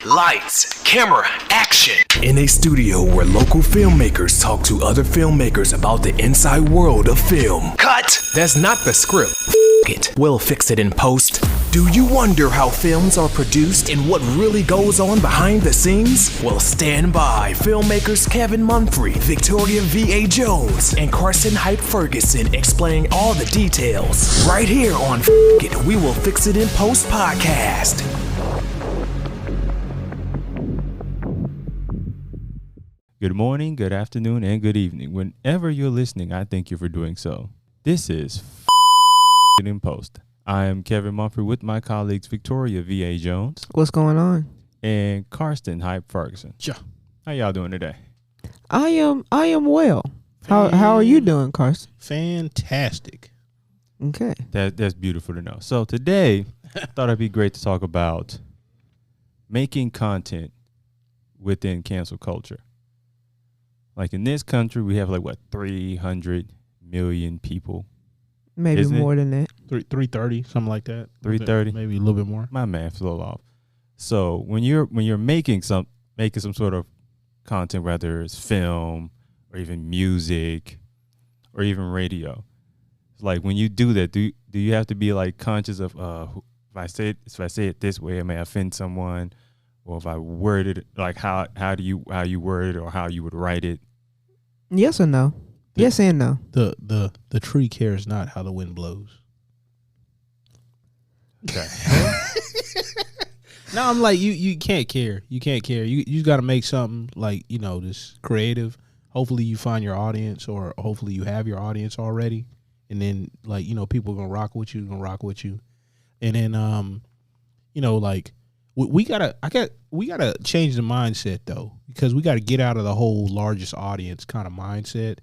Lights, camera, action. In a studio where local filmmakers talk to other filmmakers about the inside world of film. Cut. That's not the script. It. We'll fix it in post. Do you wonder how films are produced and what really goes on behind the scenes? Well, stand by. Filmmakers Kevin Mumphrey, Victoria V.A. Jones, and Carson Hype Ferguson explain all the details. Right here on It, We Will Fix It in Post podcast. Good morning, good afternoon, and good evening. Whenever you're listening, I thank you for doing so. This is It in Post. I am Kevin Mumphrey with my colleagues Victoria V.A. Jones. What's going on? And Karsten Hype Ferguson. Yeah. How y'all doing today? I am well. How are you doing, Carson? Fantastic. Okay. That's beautiful to know. So today, I thought it'd be great to talk about making content within cancel culture. Like in this country, we have 300 million people. Maybe Isn't more than that. 330, something like that. 330, maybe a little bit more. My math's a little off. So when you're making some sort of content, whether it's film or even music or even radio, like when you do that, do you have to be conscious of if I say it this way, it may offend someone, or if I word it how you word it or how you would write it? Yes or no? Yes and no. The tree cares not how the wind blows. Okay. No, I'm like you can't care. You can't care. You got to make something this creative. Hopefully you find your audience, or hopefully you have your audience already, and then people are gonna rock with you. And then we gotta change the mindset though, because we gotta get out of the whole largest audience kind of mindset,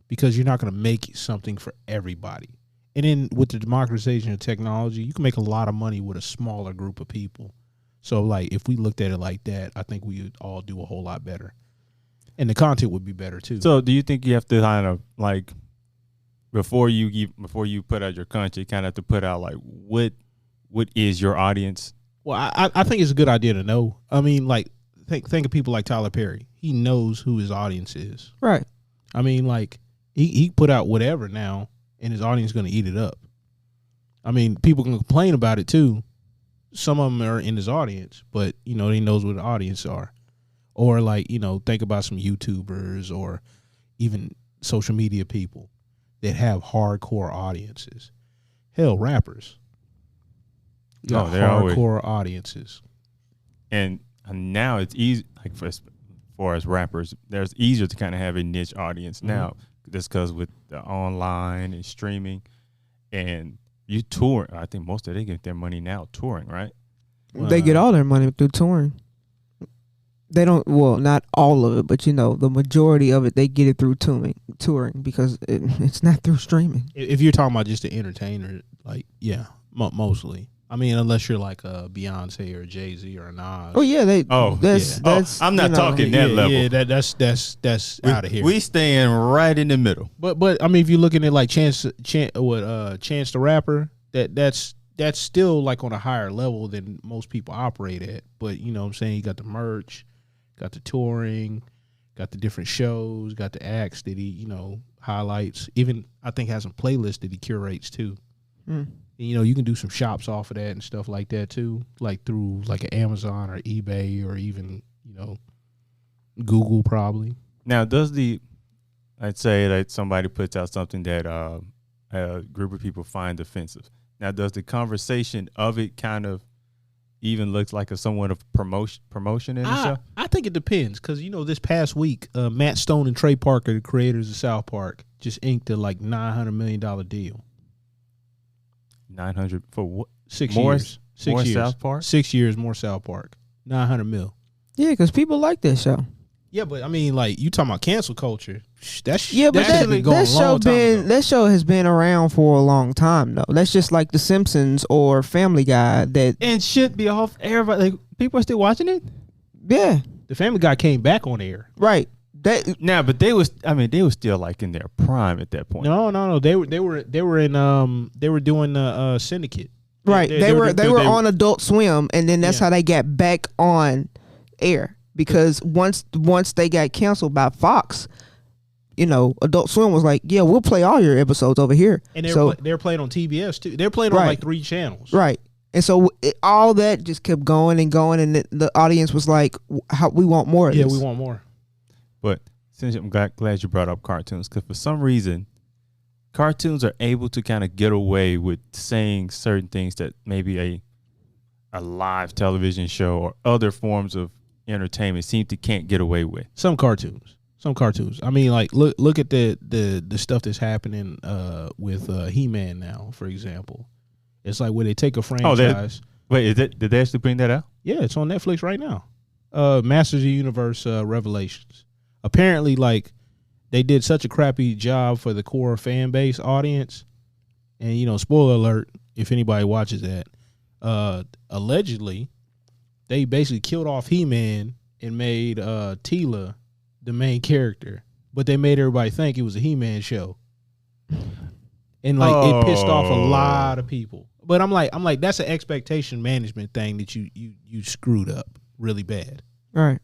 because you're not gonna make something for everybody. And then with the democratization of technology, you can make a lot of money with a smaller group of people. So if we looked at it like that, I think we would all do a whole lot better, and the content would be better too. So do you think you have to kind of before you put out your content, you kind of have to put out what is your audience? Well, I think it's a good idea to know. I mean, think of people like Tyler Perry. He knows who his audience is. Right. I mean, he put out whatever now, and his audience is going to eat it up. I mean, people can complain about it too. Some of them are in his audience, but he knows what the audience are. Or think about some YouTubers or even social media people that have hardcore audiences. Hell, rappers. Oh, they're hardcore audiences. And now it's easy, for as far as rappers, there's easier to kind of have a niche audience now, just because with the online and streaming, and you tour. I think most of they get their money now touring, right? They get all their money through touring. They don't, not all of it, but the majority of it, they get it through touring because it's not through streaming. If you're talking about just the entertainer, mostly. I mean, unless you're like a Beyonce or Jay-Z or a Nas. Oh yeah, that's I'm not talking that level. Yeah, that's out of here. We staying right in the middle. But I mean, if you're looking at Chance the Rapper, that's still on a higher level than most people operate at. But you know what I'm saying, you got the merch, got the touring, got the different shows, got the acts that he highlights. Even I think has some playlists that he curates too. And, you can do some shops off of that and stuff like that too, through an Amazon or eBay or even Google probably. Now, I'd say that somebody puts out something that a group of people find offensive. Now, does the conversation of it kind of even looks like somewhat of promotion in the show? I think it depends, because this past week, Matt Stone and Trey Parker, the creators of South Park, just inked a $900 million deal. 900 for what? 6 more, years. 6 more years. South Park? 6 years more South Park. 900 mil. Yeah, because people like that show. Yeah, but I mean, you talking about cancel culture? That show has been around for a long time though. That's just like The Simpsons or Family Guy and should be off everybody. People are still watching it. Yeah, the Family Guy came back on air. Right. But they was still in their prime at that point. No. They were doing Syndicate. Right. They were on Adult Swim, and then that's how they got back on air because once they got canceled by Fox, you know, Adult Swim was like, yeah, we'll play all your episodes over here. And they're playing on TBS too. They're playing on Right. like 3 channels. Right. And so all that just kept going and going, and the audience was like, "How we want more of Yeah, this." we want more. But since I'm glad you brought up cartoons, because for some reason, cartoons are able to kind of get away with saying certain things that maybe a live television show or other forms of entertainment can't get away with. Some cartoons. I mean, like look at the stuff that's happening with He-Man now, for example. It's like where they take a franchise. Did they actually bring that out? Yeah, it's on Netflix right now. Masters of the Universe Revelations. Apparently, like they did such a crappy job for the core fan base audience, and you know, spoiler alert if anybody watches that. Allegedly, they basically killed off He-Man and made Teela the main character, but they made everybody think it was a He-Man show, and like it pissed off a lot of people. But I'm like that's an expectation management thing that you screwed up really bad. All right.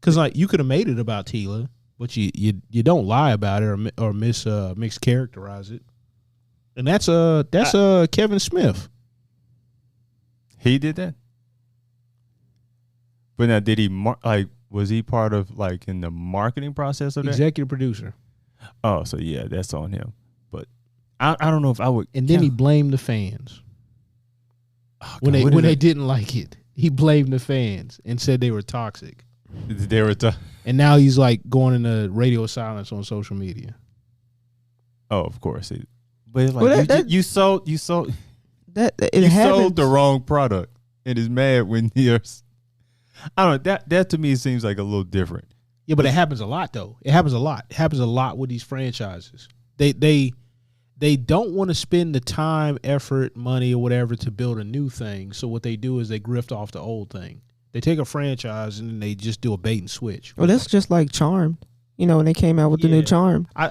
Because like you could have made it about Teela, but you don't lie about it or mischaracterize it, and that's Kevin Smith. He did that. But now, did he was he part of like in the marketing process of that? Executive producer. Oh, so yeah, that's on him. But I don't know if I would. And then he blamed the fans when they didn't like it. He blamed the fans and said they were toxic. They were and now he's like going into radio silence on social media. Oh, of course. But it's like you sold that it sold the wrong product and is mad when you're. I don't know. That to me seems like a little different. Yeah, but it happens a lot though. It happens a lot with these franchises. They don't want to spend the time, effort, money, or whatever to build a new thing. So what they do is they grift off the old thing. They take a franchise and then they just do a bait and switch. Well, that's just like Charmed. You know, when they came out with the new Charm. I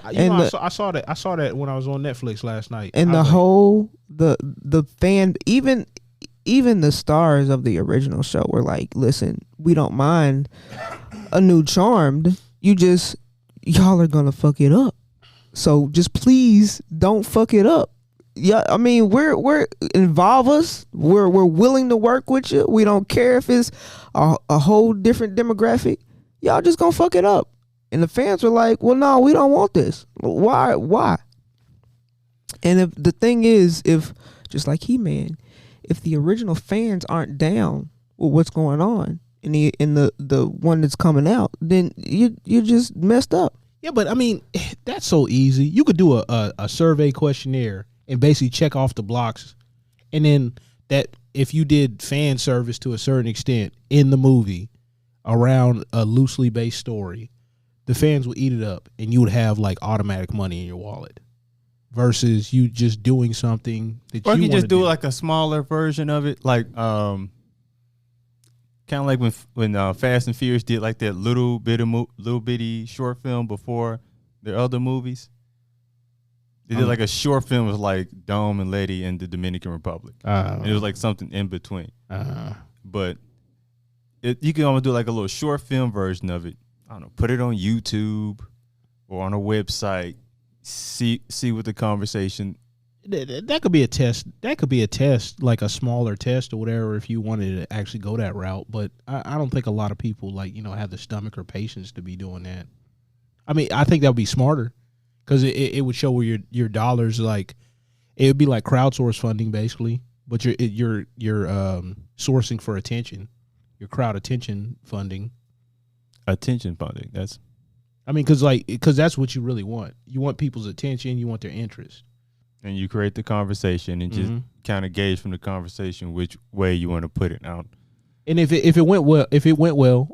saw that when I was on Netflix last night. And the whole the fan, even the stars of the original show were like, listen, we don't mind a new Charmed. Y'all are gonna fuck it up. So just please don't fuck it up. Yeah, I mean, we're involve us. We're willing to work with you. We don't care if it's a whole different demographic. Y'all just gonna fuck it up. And the fans were like, well, no, we don't want this. Why? And if the thing is, if just like He-Man, if the original fans aren't down with what's going on in the one that's coming out, then you just messed up. Yeah, but I mean, that's so easy. You could do a survey questionnaire and basically check off the blocks, and then that if you did fan service to a certain extent in the movie around a loosely based story, the fans would eat it up, and you would have like automatic money in your wallet. Versus you just doing something that or you you just do like a smaller version of it, like kind of like when Fast and Furious did like that little bitty short film before their other movies. They did like a short film with like Dome and Letty in the Dominican Republic. And it was like something in between. But you can almost do like a little short film version of it. I don't know, put it on YouTube or on a website. See what the conversation. That could be a test. That could be a test, like a smaller test or whatever, if you wanted to actually go that route. But I don't think a lot of people have the stomach or patience to be doing that. I mean, I think that would be smarter because it would show where your dollars it would be like crowdsource funding basically, but you're sourcing for attention, your crowd attention funding. Attention funding. Because that's what you really want. You want people's attention. You want their interest. And you create the conversation and just kind of gauge from the conversation which way you want to put it out. And if it went well,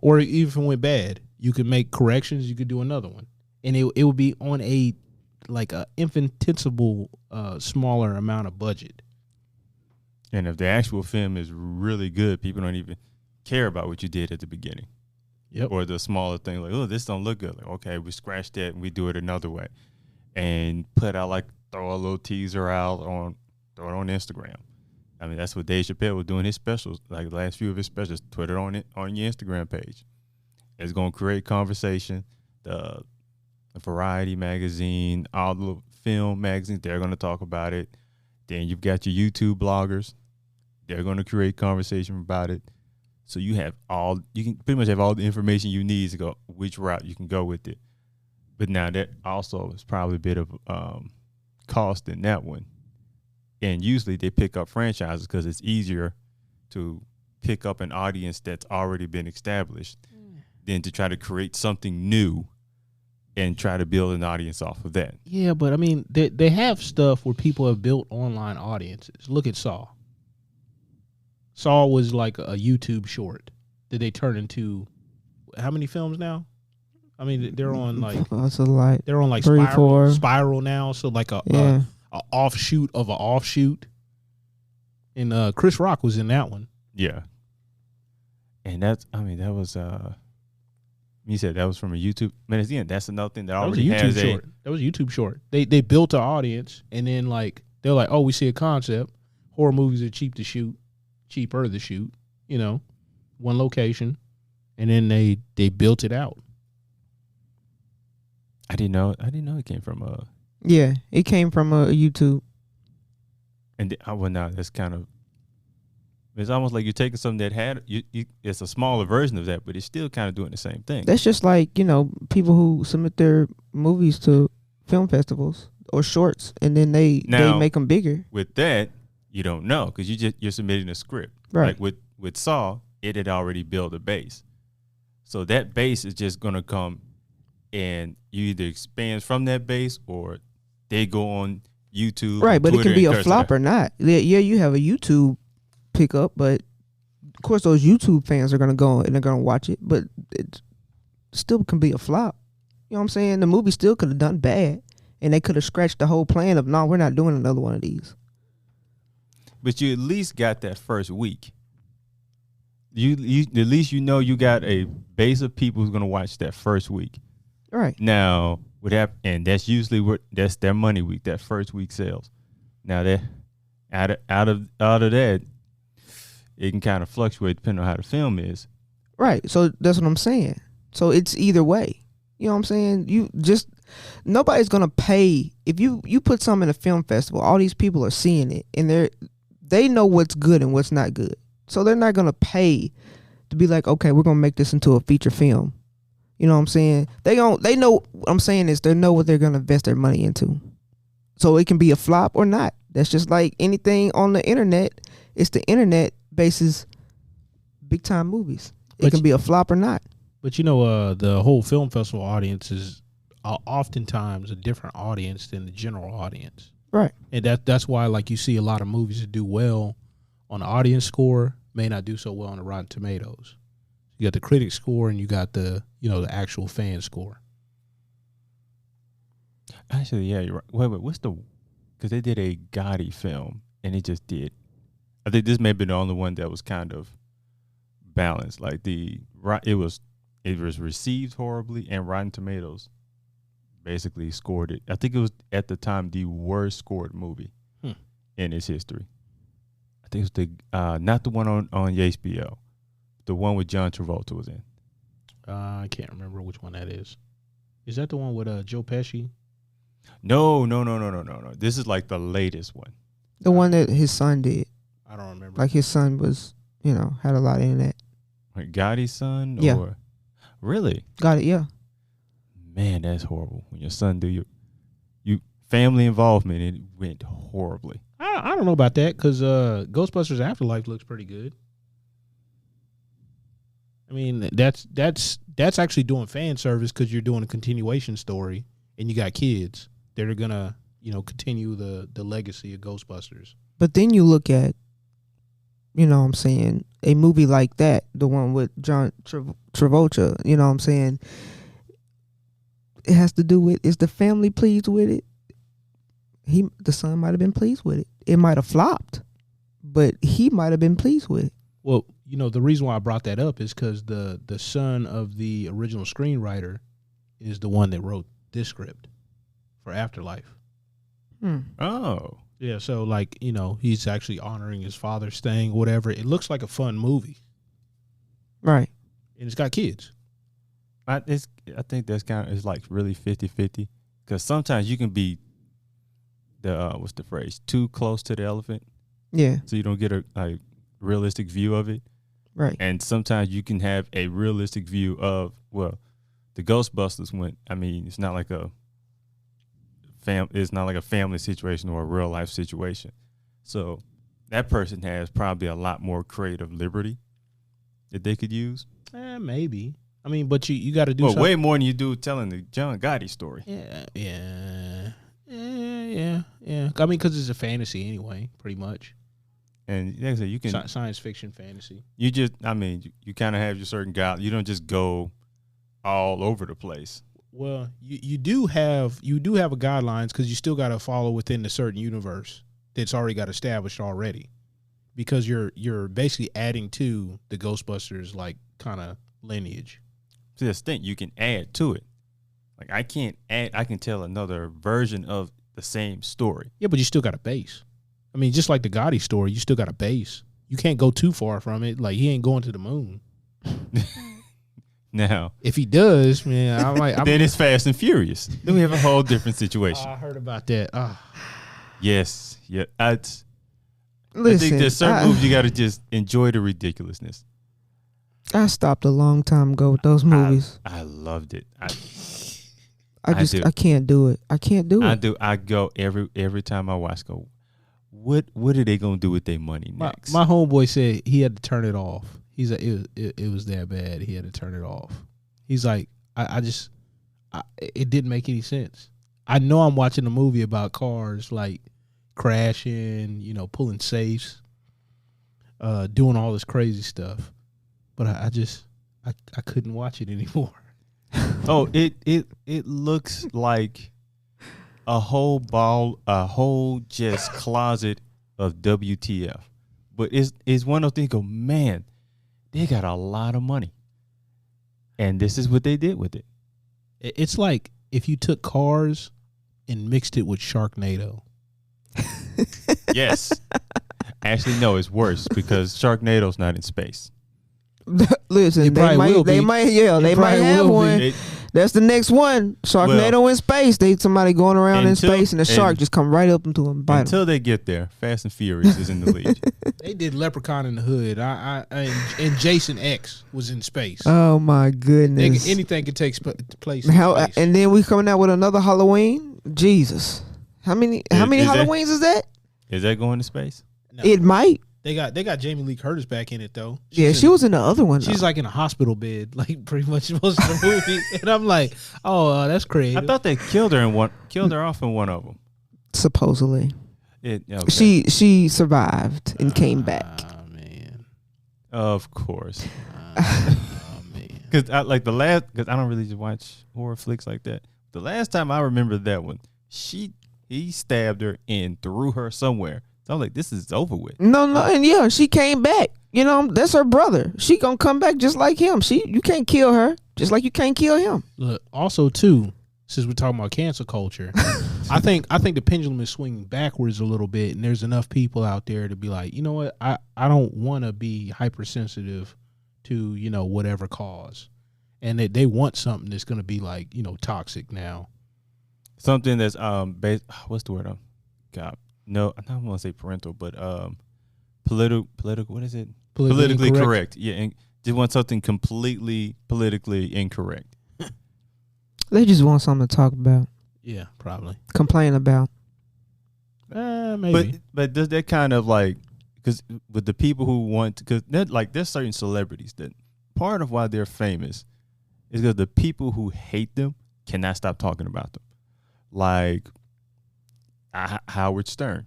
or even if it went bad, you could make corrections. You could do another one, and it would be on a infinitesimal smaller amount of budget. And if the actual film is really good, people don't even care about what you did at the beginning. Yep. Or the smaller thing, like, oh, this don't look good. Like, okay, we scratch that and we do it another way. And put out, throw a little teaser out throw it on Instagram. I mean, that's what Dave Chappelle was doing his specials, like the last few of his specials, put it on your Instagram page. It's going to create conversation. The Variety magazine, all the film magazines, they're going to talk about it. Then you've got your YouTube bloggers. They're going to create conversation about it. So you can pretty much have all the information you need to go which route you can go with it. But now that also is probably a bit of cost in that one. And usually they pick up franchises because it's easier to pick up an audience that's already been established than to try to create something new and try to build an audience off of that. Yeah, but I mean, they have stuff where people have built online audiences. Look at Saw. Saw was like a YouTube short that they turned into how many films now? I mean, they're on like That's a lot. they're on like 3, 4. Spiral now, so like a offshoot of an offshoot. And Chris Rock was in that one. Yeah. And that was you said that was from a YouTube. Man, again, that's another thing that That was a already YouTube has short. That was a YouTube short. They built an audience, and then like they're like, oh, we see a concept. Horror movies are cheaper to shoot. You know, one location, and then they built it out. I didn't know it came from Yeah, it came from a YouTube. and well, now that's kind of, it's almost like you're taking something that had it's a smaller version of that, but it's still kind of doing the same thing. That's just like, people who submit their movies to film festivals or shorts, and then they make them bigger. With that, you don't know because you're submitting a script. Right. Like with Saw, it had already built a base, so that base is just gonna come, and you either expand from that base or they go on YouTube. Right, but Twitter, it can be and a flop or not. Yeah, you have a YouTube pickup, but of course those YouTube fans are gonna go and they're gonna watch it, but it still can be a flop. You know what I'm saying? The movie still could have done bad, and they could have scratched the whole plan of, no, we're not doing another one of these. But you at least got that first week. You at least you got a base of people who's gonna watch that first week. Right. Now what happened, and that's usually that's their money week, that first week sales. Now that out of that, it can kind of fluctuate depending on how the film is. Right. So that's what I'm saying. So it's either way. You know what I'm saying? Nobody's gonna pay if you put something in a film festival. All these people are seeing it, and they know what's good and what's not good. So they're not gonna pay to be like, okay, we're gonna make this into a feature film. You know what I'm saying? They know what I'm saying is they know what they're gonna invest their money into. So it can be a flop or not. That's just like anything on the internet. It's the internet bases big time movies. It can be a flop or not. But the whole film festival audience is oftentimes a different audience than the general audience. Right. And that's why like you see a lot of movies that do well on the audience score may not do so well on the Rotten Tomatoes. You got the critic score and you got the the actual fan score. Actually, yeah, you're right. Wait, what's because they did a Gotti film and it just did. I think this may be the only one that was kind of balanced. Like it was received horribly, and Rotten Tomatoes basically scored it. I think it was at the time the worst scored movie in its history. I think it was the not the one on HBO, the one with John Travolta was in. I can't remember which one that is. Is that the one with Joe Pesci? No. This is like the latest one. The one that his son did. I don't remember. Like his son was, had a lot in that. Like Gotti's son? Yeah. Or, really? Got it, yeah. Man, that's horrible. When your son do you family involvement, it went horribly. I don't know about that because Ghostbusters Afterlife looks pretty good. I mean, that's actually doing fan service because you're doing a continuation story and you got kids that are gonna continue the legacy of Ghostbusters. But then you look at, what I'm saying, a movie like that, the one with John Travolta, you know what I'm saying, it has to do with, is the family pleased with it? The son might have been pleased with it. It might have flopped, but he might have been pleased with it. Well, the reason why I brought that up is because the son of the original screenwriter is the one that wrote this script for Afterlife. Oh. Yeah, so like, he's actually honoring his father's thing, whatever. It looks like a fun movie. Right. And it's got kids. I think that's kind of, it's like really 50-50 because sometimes you can be the what's the phrase, too close to the elephant, Yeah. so you don't get a realistic view of it. Right. And sometimes you can have a realistic view of, well, the Ghostbusters went. I mean, it's not like a family situation or a real life situation. So that person has probably a lot more creative liberty that they could use. Maybe. I mean, but you got to do something. Way more than you do telling the John Gotti story. Yeah. I mean, because it's a fantasy anyway, pretty much. And like I said, you can science fiction fantasy. You just, I mean, you kind of have your certain guide. You don't just go all over the place. Well, you do have a guidelines because you still got to follow within the certain universe that's already got established already, because you're basically adding to the Ghostbusters like kind of lineage. To this thing, you can add to it. Like I can tell another version of the same story. Yeah, but you still got a base. I mean, just like the Gotti story, you still got a base. You can't go too far from it. Like he ain't going to the moon. Now, if he does, man, then it's Fast and Furious. Then we have a whole different situation. I heard about that. Yes, yeah. I think Listen, there's certain movies you got to just enjoy the ridiculousness. I stopped a long time ago with those movies. I loved it. I can't do it. I can't do it. I do. I go every time I watch. Go, what are they gonna do with their money next? My homeboy said he had to turn it off. He's like, it was that bad. He had to turn it off. He's like, it didn't make any sense. I know I'm watching a movie about cars like crashing, pulling safes, doing all this crazy stuff, but I couldn't watch it anymore. Oh, it looks like a whole just closet of WTF. But it's one of those things. Go, man, they got a lot of money, and this is what they did with it. It's like if you took Cars and mixed it with Sharknado. Yes, actually, no, it's worse because Sharknado's not in space. Listen, they might have one. That's the next one. Sharknado in space. Somebody going around in space, and the shark just come right up into him and bite until him. they get there. Fast and Furious is in the lead. They did Leprechaun in the Hood. And Jason X was in space. Oh my goodness! Anything could take place. In space. And then we coming out with another Halloween. Jesus, how many Halloweens is that? Is that going to space? No. It might. They got Jamie Lee Curtis back in it though. She was in the other one. She's like in a hospital bed, like pretty much most of the movie. And I'm like, that's crazy. I thought they killed her off in one of them. Supposedly, okay. she survived and came back. Man, of course. man, Because I don't really just watch horror flicks like that. The last time I remember that one, he stabbed her and threw her somewhere. So I'm like, this is over with. No, and yeah, she came back. That's her brother. She gonna come back just like him. You can't kill her, just like you can't kill him. Look, also too, since we're talking about cancel culture, I think the pendulum is swinging backwards a little bit, and there's enough people out there to be like, you know what, I don't want to be hypersensitive to whatever cause, and that they want something that's gonna be like toxic now. Something that's based. What's the word? God. No, I don't want to say parental, but political. What is it? Politically correct. Yeah, and they want something completely politically incorrect. They just want something to talk about. Yeah, probably complain about. Maybe. But does that kind of like, because with the people who want, because there's certain celebrities that part of why they're famous is because the people who hate them cannot stop talking about them, like Howard Stern,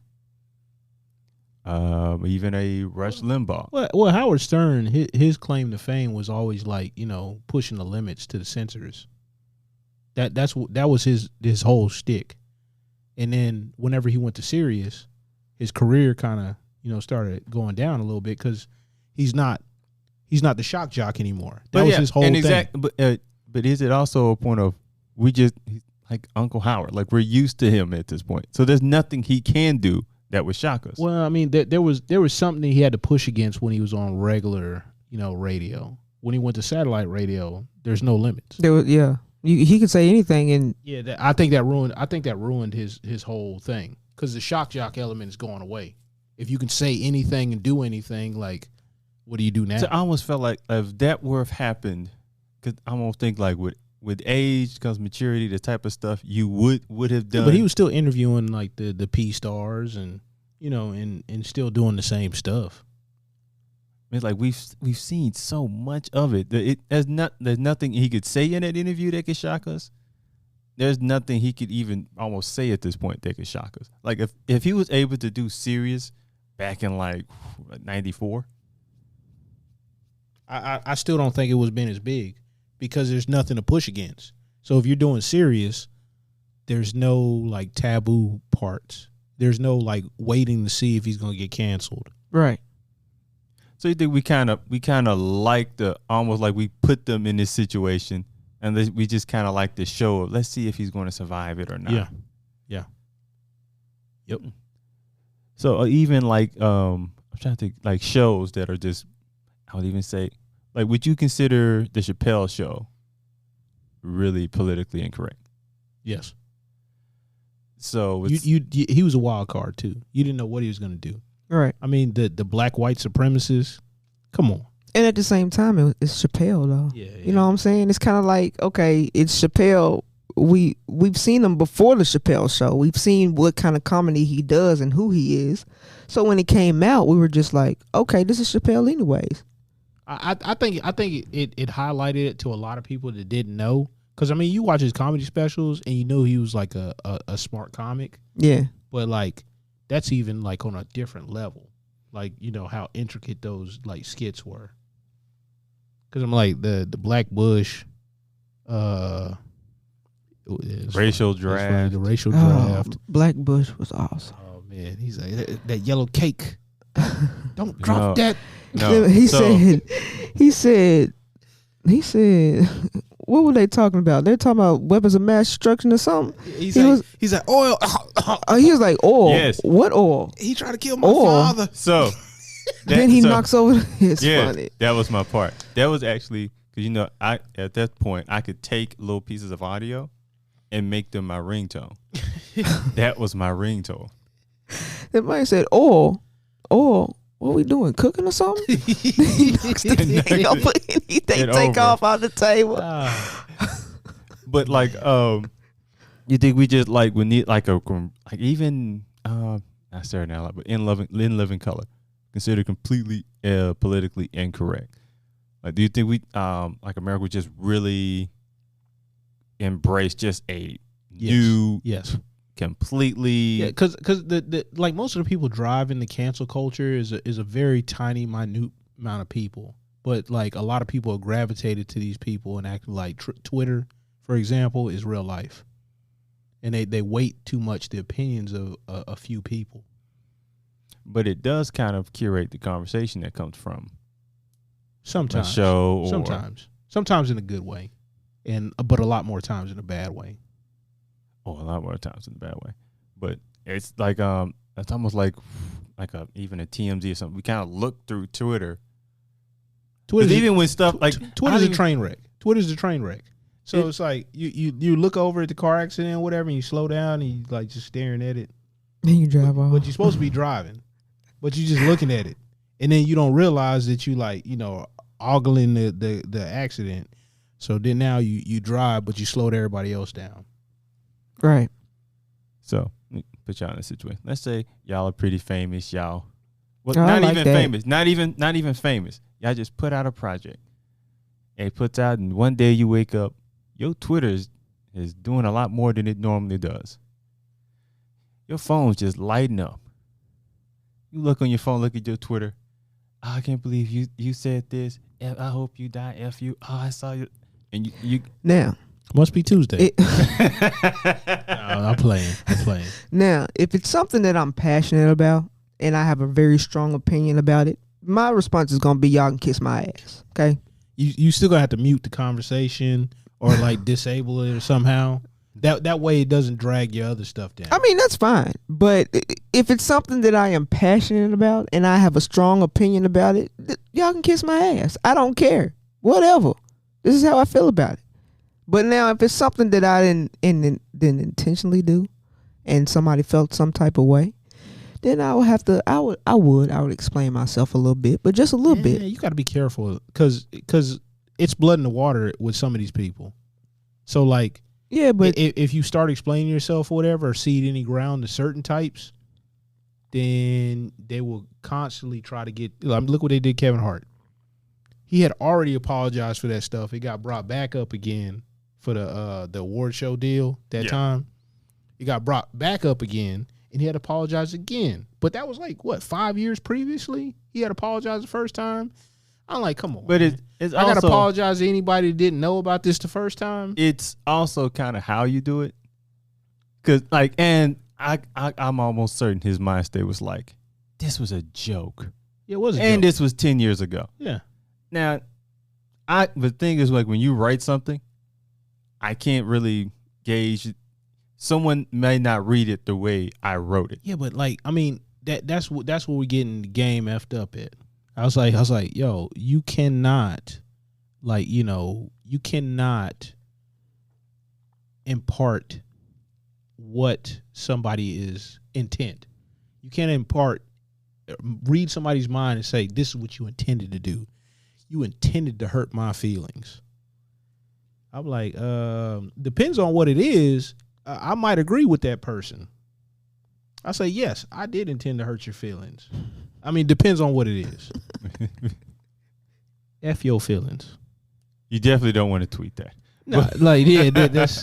even a Rush Limbaugh. Well, Howard Stern, his claim to fame was always like pushing the limits to the censors. That was his whole shtick. And then whenever he went to Sirius, his career kind of started going down a little bit because he's not the shock jock anymore. That was his whole thing. But is it also a point of like Uncle Howard, like we're used to him at this point, so there's nothing he can do that would shock us. Well, I mean, there was something he had to push against when he was on regular, radio. when he went to satellite radio, there's no limits. There was, yeah. He could say anything, and Yeah, I think that ruined his whole thing, because the shock jock element is going away. If you can say anything and do anything, like, what do you do now? So I almost felt like if that were have happened, because I almost think like with age comes maturity, the type of stuff you would have done. But he was still interviewing like the P stars and and still doing the same stuff. It's like we've seen so much of it. There's nothing he could say in that interview that could shock us. There's nothing he could even almost say at this point that could shock us. Like if he was able to do Sirius back in like '94, I still don't think it was been as big, because there's nothing to push against. So if you're doing Sirius, there's no like taboo parts. There's no like waiting to see if he's gonna get canceled. right. so you think we kind of like almost like we put them in this situation, and we just kind of like the show of let's see if he's going to survive it or not. Yeah. Yep. So even like I'm trying to think like shows that are just, I would even say, like, would you consider the Chappelle Show really politically incorrect? Yes. So He was a wild card too. You didn't know what he was gonna do. Right. I mean, the black white supremacists. Come on. And at the same time, it's Chappelle though. Yeah. You know what I'm saying? It's kind of like, okay, it's Chappelle. We've seen him before the Chappelle Show. We've seen what kind of comedy he does and who he is. So when it came out, we were just like, okay, this is Chappelle anyways. I think it highlighted it to a lot of people that didn't know. Because I mean, you watch his comedy specials and you know he was like a smart comic. Yeah. But like, that's even like on a different level. Like, how intricate those like skits were. Because I'm like the Black Bush, racial funny, draft. the racial draft. Black Bush was awesome. Oh man, he's like that yellow cake. Don't drop that. No. He So- said, what were they talking about? They're talking about weapons of mass destruction or something. He's He like oil. He was like, oil. Yes. What oil? He tried to kill my Or- father. So Then he knocks over. It's yeah, funny. that was my part. That was actually because I at that point I could take little pieces of audio and make them my ringtone. That was my ringtone. That man said, oil. What we doing? Cooking or something? He knocks the thing over and they take over. off out the table. But like, you think we just like we need like even not Saturday Night Live, but in Living Color, considered completely politically incorrect. Like, do you think we like America would just really embrace just a new, completely? Yeah, because the like most of the people driving the cancel culture is a very tiny, minute amount of people. But like a lot of people are gravitated to these people and act like Twitter, for example, is real life, and they weight too much the opinions of a few people. But it does kind of curate the conversation that comes from Sometimes a show, or sometimes in a good way, but a lot more times in a bad way. a lot more times in a bad way. But it's like it's almost like even a TMZ or something. We kind of look through Twitter. Twitter's Even when stuff like Twitter's a train wreck. Twitter's a train wreck. So it's like you look over at the car accident or whatever, and you slow down and you like just staring at it. Then you drive off. But you're supposed to be driving, but you're just looking at it, and then you don't realize that you ogling the accident. So then now you drive, but you slowed everybody else down. Right. So let me put y'all in a situation. Let's say y'all are pretty famous. Y'all, well, Oh, I not like even that. famous. Not even famous. Y'all just put out a project. It puts out, and one day you wake up, your Twitter is doing a lot more than it normally does. Your phone's just lighting up. You look on your phone, look at your Twitter. Oh, I can't believe you said this. I hope you die. F you. Oh, I saw you. And you Now, Must be Tuesday. it, I'm playing. now, if it's something that I'm passionate about and I have a very strong opinion about it, my response is gonna be y'all can kiss my ass. Okay. You still gonna have to mute the conversation or like disable it or somehow. That way it doesn't drag your other stuff down. I mean, that's fine. But if it's something that I am passionate about and I have a strong opinion about it, y'all can kiss my ass. I don't care. Whatever. This is how I feel about it. But now, if it's something that I didn't intentionally do, and somebody felt some type of way, then I would have to. I would explain myself a little bit, but just a little bit. You got to be careful because it's blood in the water with some of these people. So like, Yeah, but if you start explaining yourself or whatever, or cede any ground to certain types, then they will constantly try to get. Look what they did, Kevin Hart. He had already apologized for that stuff. It got brought back up again for the award show deal that time. It got brought back up again, and he had apologized again. But that was like, what, 5 years previously? He had apologized the first time? I'm like, come on. But man. it's I got to also, apologize to anybody that didn't know about this the first time? it's also kind of how you do it. Cause like, and I'm almost certain his mind state was like, this was a joke. Yeah, it was a And joke. this was 10 years ago. Yeah. Now, the thing is, like, when you write something, I can't really gauge. Someone may not read it the way I wrote it. Yeah, but like, I mean, that's where we getting the game effed up at. I was like, yo, you cannot, like, you cannot impart what somebody is intent. You can't read somebody's mind and say, this is what you intended to do. You intended to hurt my feelings. I'm like, depends on what it is. I might agree with that person. I say, yes, I did intend to hurt your feelings. I mean, depends on what it is. F your feelings. You definitely don't want to tweet that. No, like, yeah, that's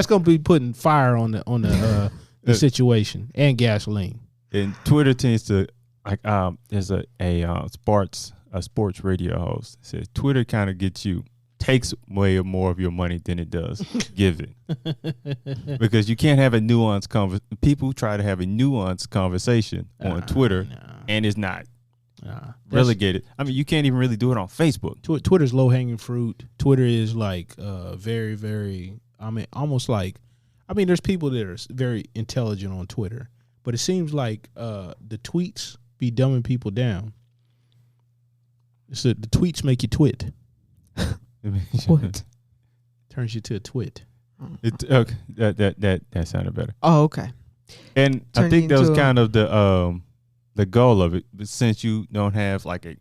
gonna be putting fire on the situation and gasoline. And Twitter tends to, like, there's a sports radio host says Twitter kind of takes way more of your money than it does give it, because you can't have a nuanced conversation. People try to have a nuanced conversation on Twitter, and it's not relegated. I mean, you can't even really do it on Facebook. Twitter's low hanging fruit. Twitter is like very, very. I mean, almost like. I mean, there's people that are very intelligent on Twitter, but it seems like the tweets be dumbing people down. The tweets make you twit. What? Turns you to a twit. Okay, that sounded better. Oh, okay. And I Turn think that was into kind of the goal of it. But since you don't have like a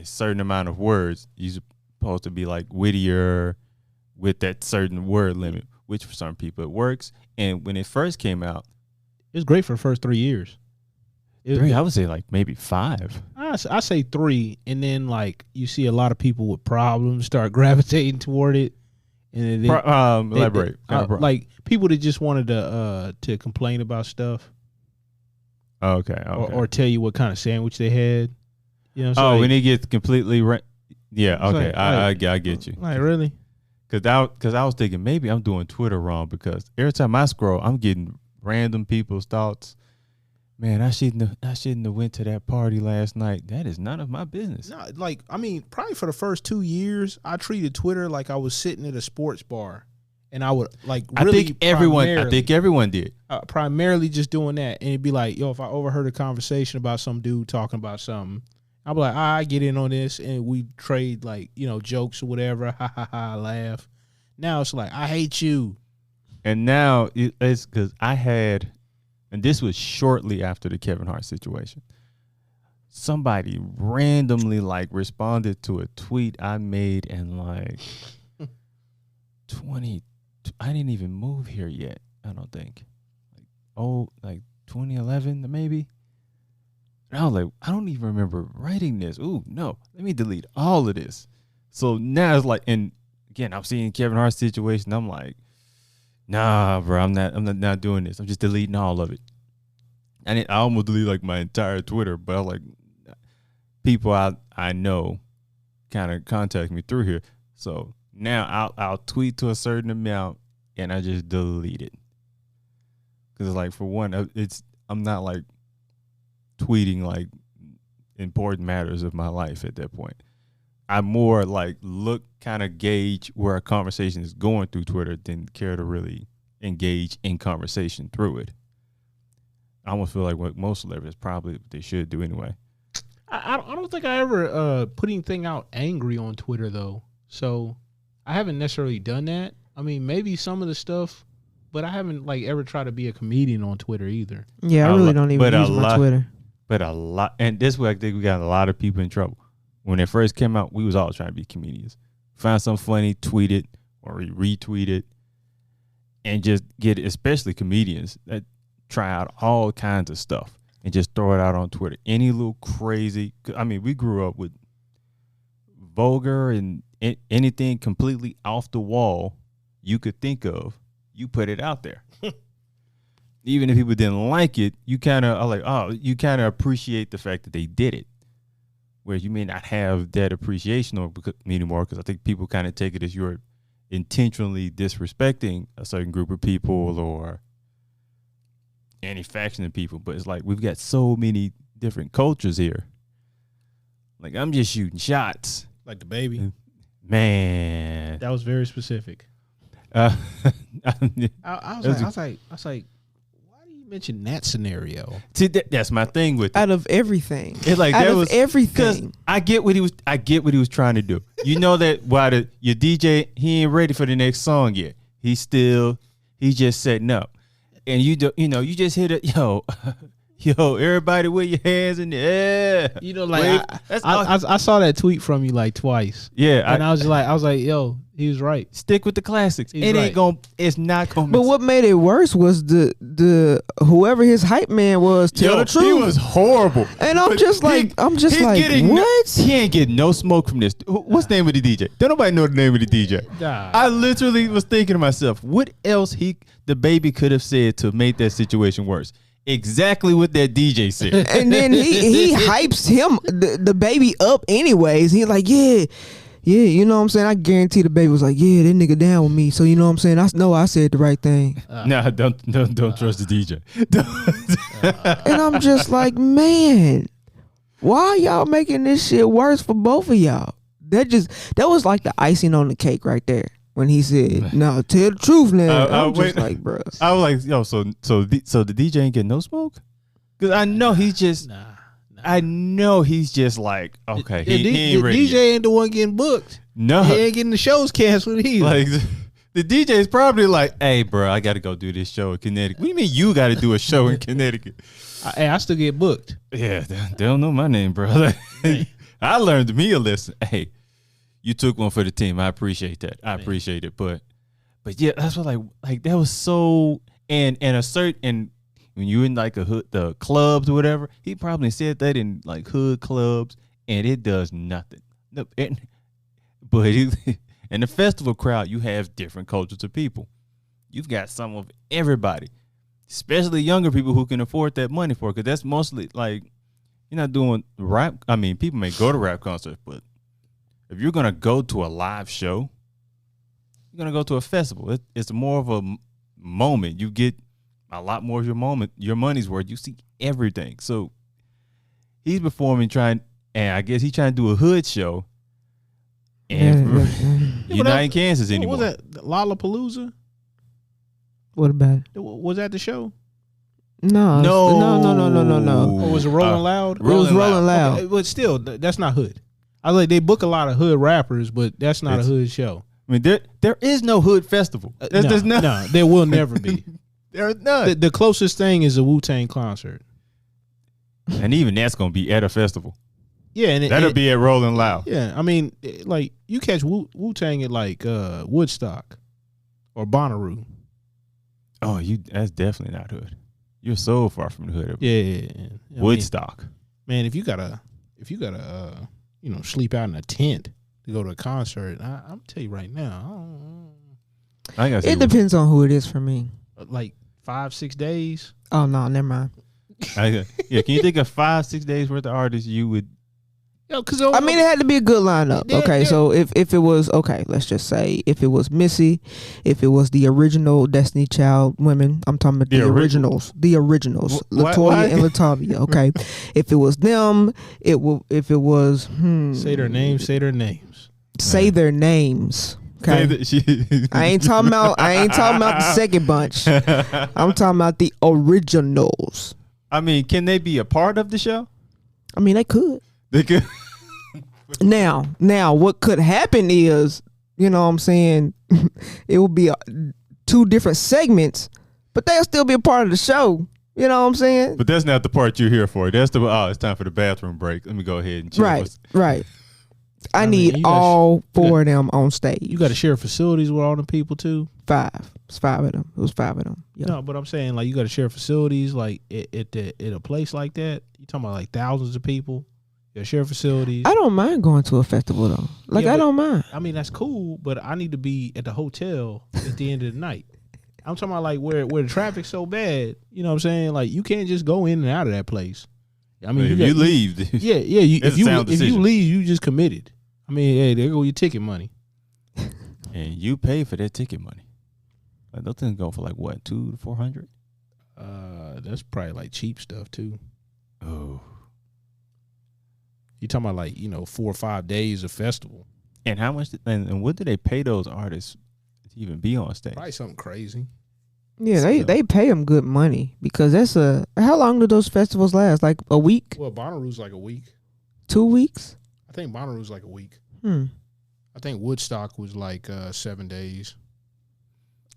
certain amount of words, you're supposed to be like wittier with that certain word limit, which for some people it works. And when it first came out, It was great for the first 3 years. I would say like maybe 5. I say 3, and then like you see a lot of people with problems start gravitating toward it, and then Elaborate. like people that just wanted to complain about stuff, Okay. or tell you what kind of sandwich they had. You know. So when it gets completely yeah. Okay. like- I get you. Like really? Because I was thinking maybe I'm doing Twitter wrong, because every time I scroll, I'm getting random people's thoughts. Man, I shouldn't have went to that party last night. That is none of my business. No, like I mean, probably for the first 2 years, I treated Twitter like I was sitting at a sports bar, and I would like really. I think everyone did. Primarily just doing that, and it'd be like, yo, if I overheard a conversation about some dude talking about something, I'd be like, I get in on this, and we trade like jokes or whatever, ha ha ha, laugh. Now it's like, I hate you. And now it's because I had, and this was shortly after the Kevin Hart situation, somebody randomly like responded to a tweet I made in like I didn't even move here yet, I don't think. Like 2011 maybe. And I was like, I don't even remember writing this. Ooh, no, let me delete all of this. So now it's like, and again, I'm seeing Kevin Hart's situation. I'm like, nah, bro, I'm not doing this. I'm just deleting all of it. And I almost deleted like my entire Twitter, but I was like, people I know kind of contact me through here. So now I'll tweet to a certain amount and I just delete it. Because like, for one, I'm not like tweeting like important matters of my life at that point. I more like kind of gauge where a conversation is going through Twitter than care to really engage in conversation through it. I almost feel like what most celebrities probably they should do anyway. I don't think I ever put anything out angry on Twitter though. So I haven't necessarily done that. I mean, maybe some of the stuff, but I haven't like ever tried to be a comedian on Twitter either. Yeah, I really don't even use my Twitter. But a lot, and this way I think we got a lot of people in trouble. When it first came out, we was all trying to be comedians. Find something funny, tweet it or retweet it, and just get it, especially comedians that try out all kinds of stuff and just throw it out on Twitter. Any little crazy, I mean, we grew up with vulgar and anything completely off the wall you could think of, you put it out there. Even if people didn't like it, you kind of are like, oh, you kind of appreciate the fact that they did it. Whereas you may not have that appreciation anymore, because I think people kind of take it as you're intentionally disrespecting a certain group of people or any faction of people. But it's like we've got so many different cultures here. Like, I'm just shooting shots. Like the baby. Man. That was very specific. I was like, why do you mention that scenario? See, that's my thing with it. Out of everything, It's like out that of was everything. I get what he was trying to do. You know that while your DJ, he ain't ready for the next song yet. He's just setting up, and you just hit it, yo, everybody with your hands in the air. You know, like I saw that tweet from you like twice. Yeah, and I was like, yo, he was right. Stick with the classics. He's right. It's not gonna. But what made it worse was the whoever his hype man was tell the truth. He was horrible. And I'm just like, what? He ain't getting no smoke from this. What's the name of the DJ? Don't nobody know the name of the DJ. Nah. I literally was thinking to myself, what else the baby could have said to make that situation worse? Exactly what that DJ said. And then he hypes him, the baby up anyways. He's like, yeah, you know what I'm saying? I guarantee the baby was like, yeah, that nigga down with me. So you know what I'm saying? I know I said the right thing. Nah, don't trust the DJ. And I'm just like, man, why y'all making this shit worse for both of y'all? That was like the icing on the cake right there. When he said, "No, tell the truth now," I'm just like, bro. I was like, yo, so the DJ ain't getting no smoke, because I know he's just, I know he's just like, okay, he ain't ready. DJ yet. ain't the one getting booked. No, he ain't getting the shows canceled either. Like the DJ is probably like, hey, bro, I got to go do this show in Connecticut. What do you mean you got to do a show in Connecticut? I still get booked. Yeah, they don't know my name, bro. I learned me a lesson. Hey. You took one for the team. I appreciate that. I appreciate it. But yeah, that's what like that was so and when you in like the clubs or whatever, he probably said that in like hood clubs and it does nothing. But in the festival crowd, you have different cultures of people. You've got some of everybody, especially younger people who can afford that money for it, because that's mostly like you're not doing rap. I mean, people may go to rap concerts, but if you're going to go to a live show, you're going to go to a festival. It's more of a moment. You get a lot more of your money's worth. You see everything. So he's performing and I guess he's trying to do a hood show. And you're not in Kansas anymore. What was that? Lollapalooza? What about it? Was that the show? No. Or was it Rolling Loud? It was Rolling Loud. Okay, but still, that's not hood. I like they book a lot of hood rappers, but that's not a hood show. I mean, there is no hood festival. No, there will never be. There is none. The closest thing is a Wu-Tang concert, and even that's gonna be at a festival. Yeah, and that'll be at Rolling Loud. Yeah, I mean, like you catch Wu-Tang at like Woodstock or Bonnaroo. Oh, that's definitely not hood. You're so far from the hood. Yeah. Woodstock. Man, if you gotta sleep out in a tent to go to a concert. I'm tell you right now. It depends on who it is for me. Like 5-6 days. Oh no, never mind. Can you think of 5-6 days worth of artists you would? I mean, it had to be a good lineup. Okay, so if it was let's just say if it was Missy, if it was the original Destiny Child women, I'm talking about the originals, Latoya and Latavia. Okay, if it was them, if it was say their names. Say their names. Okay, I ain't talking about the second bunch. I'm talking about the originals. I mean, can they be a part of the show? I mean, they could. Because Now, what could happen is, you know what I'm saying, it will be two different segments, but they'll still be a part of the show. You know what I'm saying? but that's not the part you're here for. That's it's time for the bathroom break. Let me go ahead and chill. Right. I mean, need you gotta- all four of them on stage. You got to share facilities with all the people too. five. It's five of them. It was five of them. Yeah. No, but I'm saying like you got to share facilities like at a place like that. You talking about like thousands of people. You got to share facilities. I don't mind going to a festival though. Like Yeah, I but- don't mind. I mean that's cool, but I need to be at the hotel at the end of the night. I'm talking about like where the traffic's so bad. You know what I'm saying? Like you can't just go in and out of that place. I mean, If you leave, Yeah. It's If a sound you decision. leave, you just committed. I mean, hey, there go your ticket money. and you pay for that ticket money. Like, those things go for like what, $200 to $400? That's probably like cheap stuff too. Oh. You talking about like 4 or 5 days of festival? And how much? And what do they pay those artists to even be on stage? Probably something crazy. Yeah, So- they pay them good money because how long do those festivals last? Like a week, Well, Bonnaroo's like a week. 2 weeks? I think Bonnaroo's like a week. Hmm. I think Woodstock was like 7 days.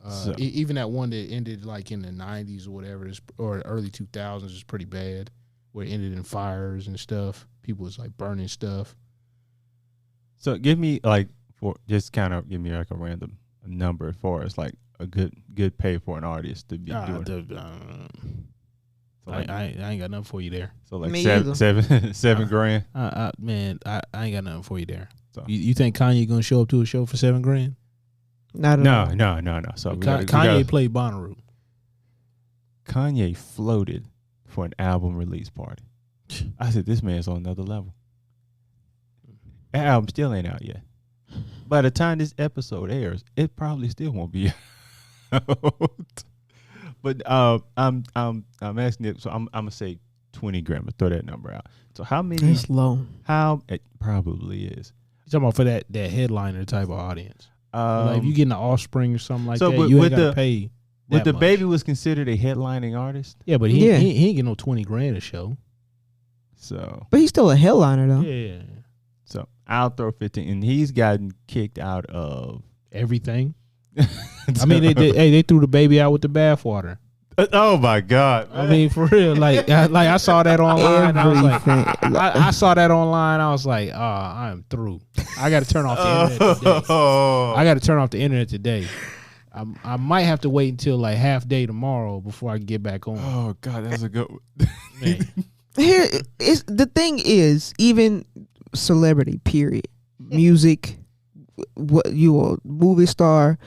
So- Even that one that ended like in the 90s or whatever, or early 2000s is pretty bad, where it ended in fires and stuff. People was like burning stuff. So give me like give me like a random number as far as like a good pay for an artist to be doing. So like, I ain't got nothing for you there. so like Me seven, either. seven grand. Man, I ain't got nothing for you there. So- You think Kanye gonna show up to a show for $7,000? Not at all. No. So Kanye played Bonnaroo. Kanye floated for an album release party. I said, this man's on another level. That album still ain't out yet. By the time this episode airs, it probably still won't be out. But I'm asking it, so I'm gonna say 20 grand. But throw that number out. So how many? It's low. How it probably is. You talking about for that headliner type of audience? Um, Like if you getting the Offspring or something like so that, with- you ain't with gotta the- pay. But that the much. baby was considered a headlining artist. Yeah, but Yeah. he ain't getting no 20 grand a show. So But he's still a headliner though. Yeah, I'll throw 15, and he's gotten kicked out of. everything. I mean, they threw the baby out with the bathwater. Oh my God! I mean, for real, I saw that online. I was like, Everything. I saw that online. I was like, I am through. I got to turn off the internet today. Oh, I got to turn off the internet today. I might have to wait until like half day tomorrow before I can get back on. oh God, that's a good one. Man. Here is the thing is even celebrity period music, what you a movie star,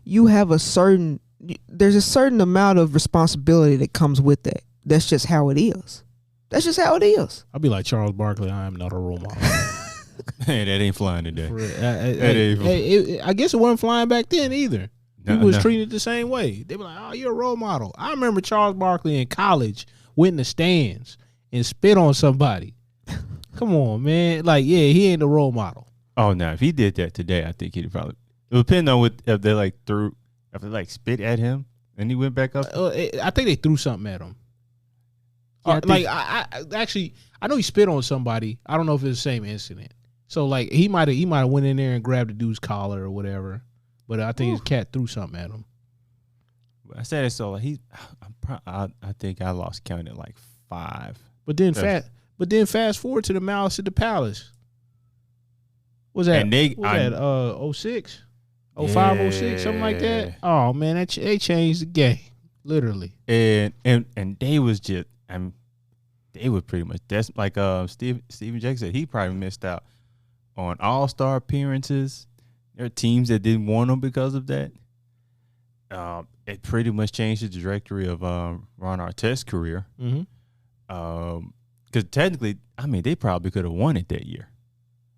you have there's a certain amount of responsibility that comes with that. That's just how it is. I'll be like Charles Barkley. I am not a role model. Hey, that ain't flying today. For real. ain't- I guess it wasn't flying back then either. No, People was no. treated the same way. They were like, "Oh, you're a role model." I remember Charles Barkley in college went in the stands and spit on somebody. Come on, man. Like, yeah, he ain't a role model. Oh no, if he did that today, I think he'd probably. It would depend on if they spit at him and he went back up. I think they threw something at him. Yeah, I think- Like, I actually, I know he spit on somebody. I don't know if it's the same incident. So like, he might have went in there and grabbed the dude's collar or whatever. But I think his cat threw something at him. I said it so. Like I think I lost count at like 5. But then Yes. fast forward to the Malice at the Palace. Was that? And they- what was that 06? 05, 06, something like that. Yeah. Oh man, they changed the game, literally. And they was just they were pretty much that's like Steven Jackson said he probably missed out on all-star appearances. There are teams that didn't want him because of that. It pretty much changed the trajectory of Ron Artest's career. Mm-hmm. Because technically, I mean, they probably could have won it that year.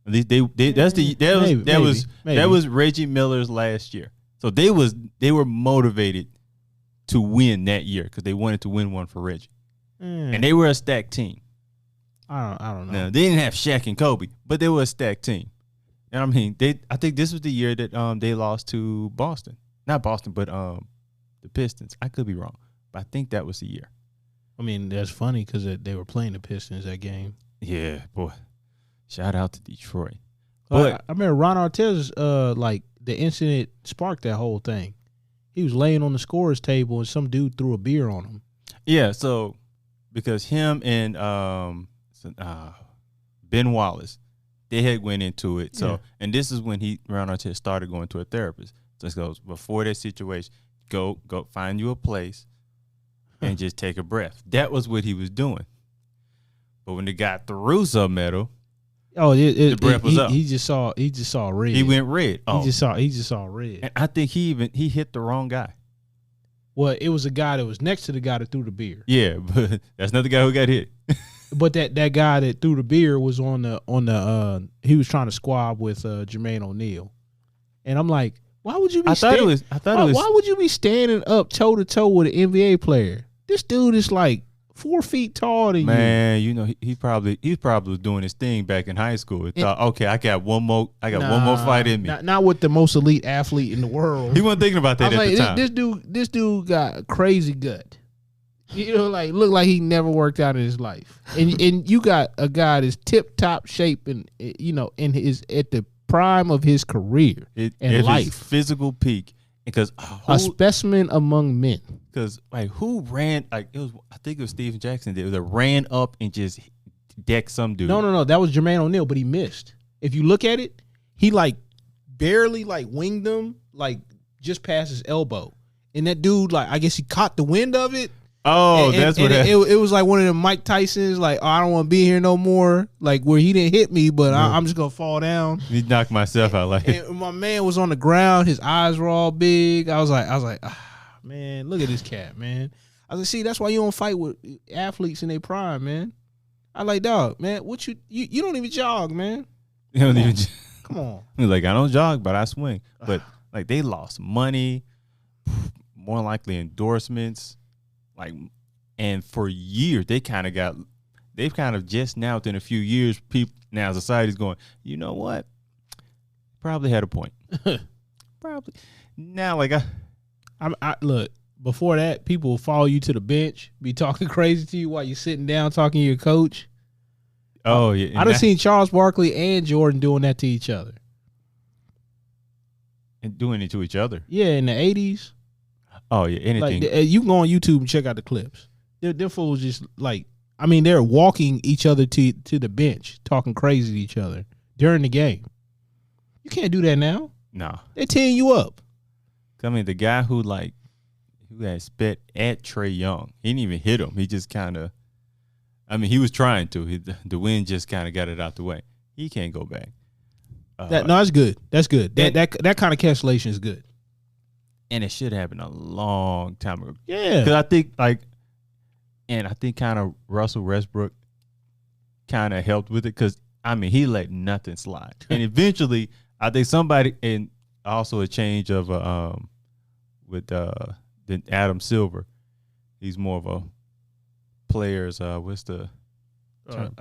At least that was Reggie Miller's last year. So they were motivated to win that year because they wanted to win one for Reggie, and they were a stacked team. I don't know. Now, they didn't have Shaq and Kobe, but they were a stacked team. And I mean, I think this was the year that they lost to Boston, not Boston, but the Pistons. I could be wrong, but I think that was the year. I mean, that's funny because they were playing the Pistons that game. Yeah, boy. Shout out to Detroit. But But I remember Ron Artest, like the incident sparked that whole thing. He was laying on the scorer's table and some dude threw a beer on him. yeah, so because him and Ben Wallace, they had went into it. So and this is when Ron Artest started going to a therapist. So it goes before that situation, go find you a place and just take a breath. That was what he was doing. But when they got the Russo medal, the breath was up. He just saw red. He went red. Oh, He just saw red. and I think he hit the wrong guy. Well, it was a guy that was next to the guy that threw the beer. Yeah, but that's not the guy who got hit. But that guy that threw the beer was on the he was trying to squab with Jermaine O'Neal. And I'm like, why would you be why would you be standing up toe to toe with an NBA player? This dude is like 4 feet taller than Man, you know, he probably was doing his thing back in high school. He thought, okay, I got one more fight in me. Not with the most elite athlete in the world. He wasn't thinking about that I was at like, the time. this dude got a crazy gut. You know, like look like he never worked out in his life. And you got a guy that's tip top shape and you know at the prime of his career and at life. his physical peak. Because A specimen among men. Because like who ran I think it was Steven Jackson that ran up and just decked some dude. No. That was Jermaine O'Neal, but he missed. If you look at it, he like barely like winged him like just past his elbow. And that dude, like, I guess he caught the wind of it. Oh, and, that's and what it was like one of them Mike Tyson's, like, oh, I don't want to be here no more. Like, where he didn't hit me, but I'm just going to fall down. He knocked myself out. Like, and my man was on the ground. His eyes were all big. I was like, man, look at this cat, man. I was like, see, that's why you don't fight with athletes in their prime, man. I like, dog, man, what you don't even jog, man. you don't even. Come on. He's like, I don't jog, but I swing. But like, they lost money, more likely endorsements, like, and for years they've kind of just now within a few years, people now society's going, you know what? Probably had a point. Probably now, like I look. Before that, people will follow you to the bench, be talking crazy to you while you're sitting down talking to your coach. Oh yeah, I done seen Charles Barkley and Jordan doing that to each other. And doing it to each other. Yeah, in the 80s. Oh yeah, anything. Like, you can go on YouTube and check out the clips. Them fools just like, I mean, they're walking each other to the bench, talking crazy to each other during the game. You can't do that now. No, they're teeing you up. I mean, the guy who had spit at Trey Young, he didn't even hit him. He just kind of, I mean, he was trying to. The wind just kind of got it out the way. He can't go back. No, that's good. That's good. That kind of cancellation is good. And it should happen a long time ago. Yeah. Because I think kind of Russell Westbrook kind of helped with it because, I mean, he let nothing slide. And eventually, I think somebody, and also a change of with than Adam Silver. He's more of a player's, what's the term?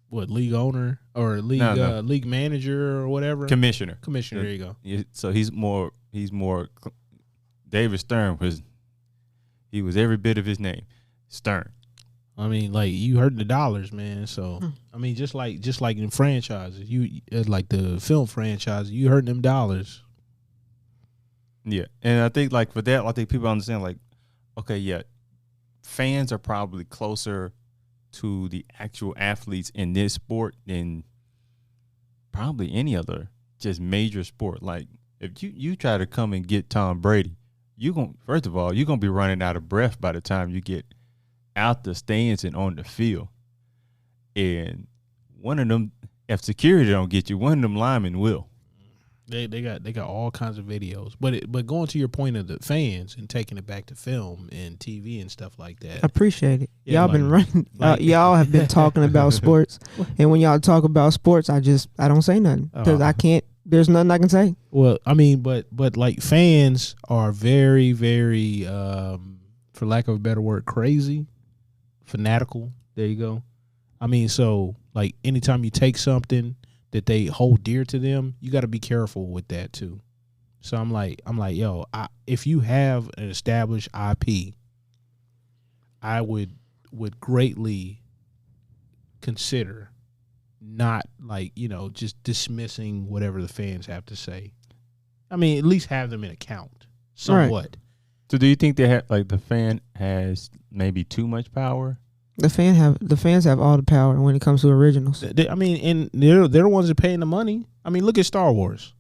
What, league owner or league No. league manager or whatever? Commissioner. There you go. So he's more David Stern was every bit of his name. Stern. I mean, like, you hurt the dollars, man. So I mean, just like in franchises, you like the film franchise, you hurting them dollars. Yeah, and I think like for that, I think people understand like, okay, yeah, fans are probably closer to the actual athletes in this sport than probably any other just major sport. Like if you try to come and get Tom Brady, you're gonna be running out of breath by the time you get out the stands and on the field. And one of them, if security don't get you, one of them linemen will. They got all kinds of videos, but going to your point of the fans and taking it back to film and TV and stuff like that. I appreciate it. Yeah, Y'all like- been running. like- Y'all have been talking about sports, and when y'all talk about sports, I don't say nothing because I can't. There's nothing I can say. Well, I mean, but like fans are very, very, for lack of a better word, crazy, fanatical. There you go. I mean, so like anytime you take something that they hold dear to them, you got to be careful with that too. So I'm like, yo, if you have an established IP, I would greatly consider not like, just dismissing whatever the fans have to say. I mean, at least have them in account somewhat. Right. So do you think they have like the fan has maybe too much power? The fans have all the power when it comes to originals. And they're the ones that paying the money. I mean, look at Star Wars,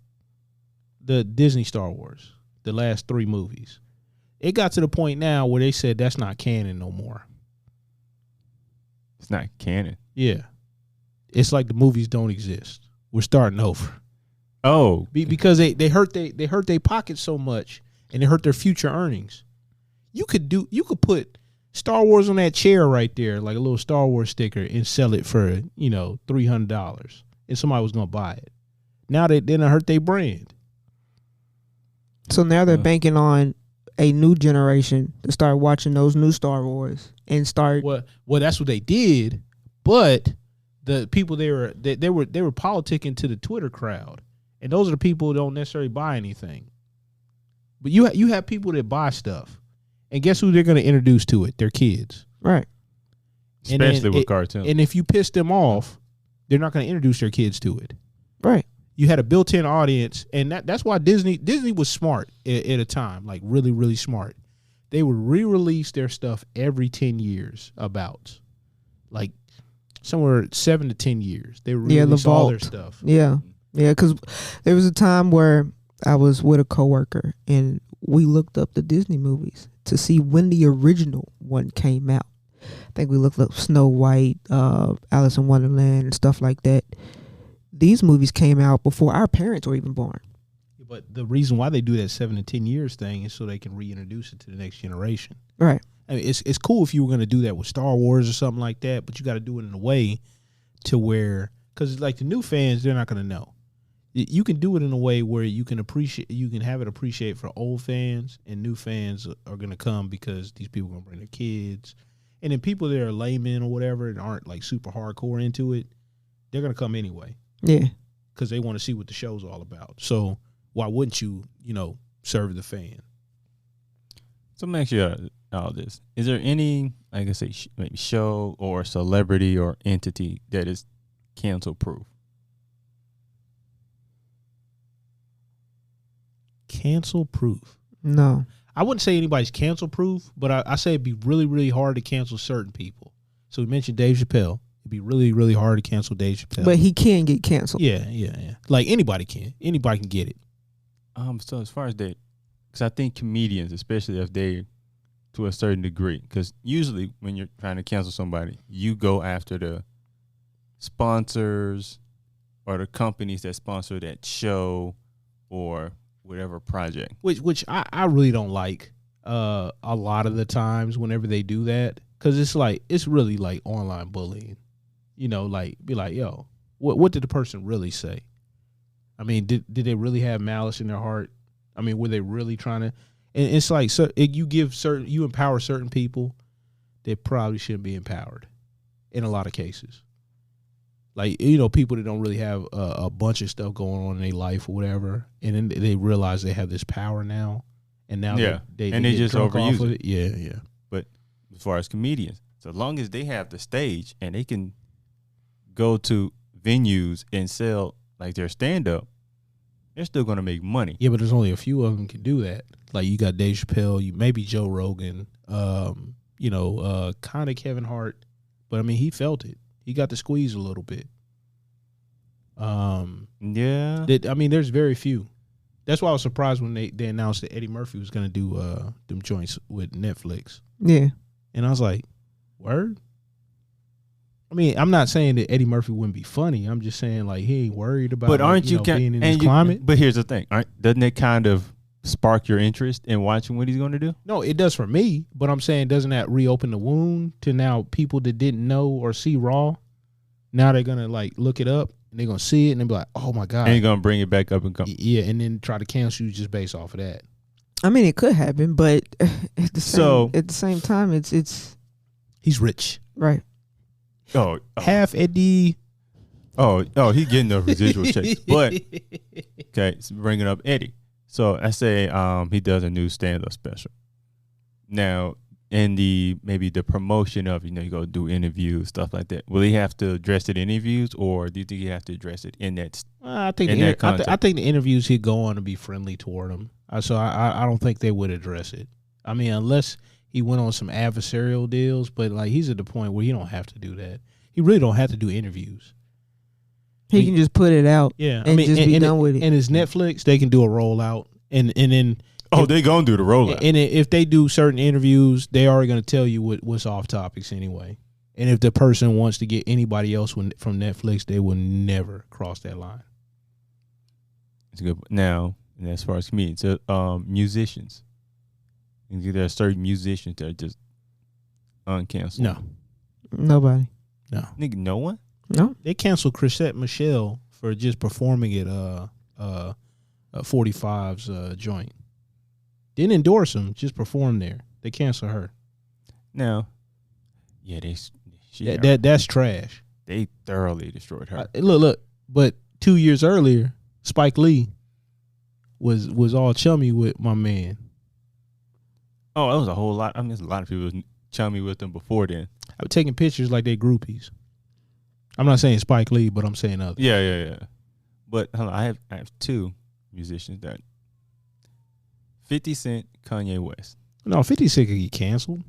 the Disney Star Wars, the last 3 movies. It got to the point now where they said that's not canon no more. It's not canon. Yeah, it's like the movies don't exist. We're starting over. Oh, because they hurt their pockets so much, and it hurt their future earnings. You could put Star Wars on that chair right there, like a little Star Wars sticker, and sell it for $300, and somebody was gonna buy it. Now they didn't hurt their brand. So now they're banking on a new generation to start watching those new Star Wars and start. Well, that's what they did, but the people they were politicking to the Twitter crowd, and those are the people who don't necessarily buy anything. But you have people that buy stuff, and guess who they're going to introduce to it? Their kids, right? Especially with cartoons. And if you piss them off, they're not going to introduce their kids to it, right? You had a built-in audience, and that's why Disney was smart at a time, like really, really smart. They would re-release their stuff every 10 years, about like somewhere 7 to 10 years. They would release all their stuff. Yeah, because there was a time where I was with a coworker, and we looked up the Disney movies to see when the original one came out. I think we looked up Snow White, Alice in Wonderland, and stuff like that. These movies came out before our parents were even born. But the reason why they do that 7 to 10 years thing is so they can reintroduce it to the next generation. Right. I mean, it's cool if you were going to do that with Star Wars or something like that, but you got to do it in a way to where, because like the new fans, they're not going to know. You can do it in a way where you can have it appreciate for old fans, and new fans are going to come because these people are going to bring their kids. And then people that are laymen or whatever and aren't like super hardcore into it, they're going to come anyway. Yeah. Because they want to see what the show's all about. So why wouldn't you, serve the fan? So let me ask you all this. Is there any, like I say, maybe show or celebrity or entity that is cancel proof? Cancel proof? No. I wouldn't say anybody's cancel proof, but I say it'd be really, really hard to cancel certain people. So we mentioned Dave Chappelle. It'd be really, really hard to cancel Dave Chappelle. But he can get canceled. Yeah. Like anybody can. Anybody can get it. So as far as that, because I think comedians, especially if they, to a certain degree, because usually when you're trying to cancel somebody, you go after the sponsors or the companies that sponsor that show or whatever project. Which I really don't like a lot of the times whenever they do that, because it's really like online bullying. Like be like, yo, what did the person really say? I mean, did they really have malice in their heart? I mean, were they really trying to? And it's like, so you empower certain people that probably shouldn't be empowered in a lot of cases. Like, people that don't really have a bunch of stuff going on in their life or whatever, and then they realize they have this power now, and now they just overuse it. Yeah. But as far as comedians, so long as they have the stage and they can go to venues and sell like their stand-up, they're still going to make money. Yeah, but there's only a few of them can do that. Like you got Dave Chappelle, maybe Joe Rogan, kind of Kevin Hart, but I mean he felt it. He got the squeeze a little bit. Yeah. There's very few. That's why I was surprised when they announced that Eddie Murphy was going to do them joints with Netflix. Yeah. And I was like, word? I mean, I'm not saying that Eddie Murphy wouldn't be funny. I'm just saying like he ain't worried about. But aren't you being in this climate? But here's the thing: doesn't it kind of spark your interest in watching what he's going to do? No, it does for me. But I'm saying, doesn't that reopen the wound to now people that didn't know or see Raw? Now they're gonna like look it up and they're gonna see it and they'll be like, oh my god, and you're gonna bring it back up and come. Yeah, and then try to cancel you just based off of that. I mean, it could happen, but at the same time, it's he's rich, right? Oh. Half Eddie. Oh, he's getting the residual checks. But okay, so bringing up Eddie. So I say he does a new stand-up special. Now and the maybe the promotion of you go do interviews, stuff like that. Will he have to address it in interviews, or do you think he have to address it in that? I think in that context? I think the interviews he'd go on to be friendly toward him. So I don't think they would address it. I mean, unless he went on some adversarial deals, but like he's at the point where he don't have to do that. He really don't have to do interviews. He can just put it out. Yeah, and just be done with it. And his Netflix, they can do a rollout, and then They gonna do the rollout. And if they do certain interviews, they are going to tell you what's off topics anyway. And if the person wants to get anybody else from Netflix, they will never cross that line. It's good. Now, and as far as comedians, musicians, there are certain musicians that are just uncanceled. No, Nobody. no, Nigga, no one. No. they canceled Chrisette Michele for just performing at 45's joint. Didn't endorse him, just performed there. They canceled her. Now, yeah, That's trash. they thoroughly destroyed her. Look, but 2 years earlier, Spike Lee was all chummy with my man. Oh, that was a whole lot. I mean, there's a lot of people was chummy with them before then. I was taking pictures like they groupies. I'm not saying Spike Lee, but I'm saying others. Yeah. But hold on, I have two musicians that 50 Cent, Kanye West. No, 50 Cent could get canceled.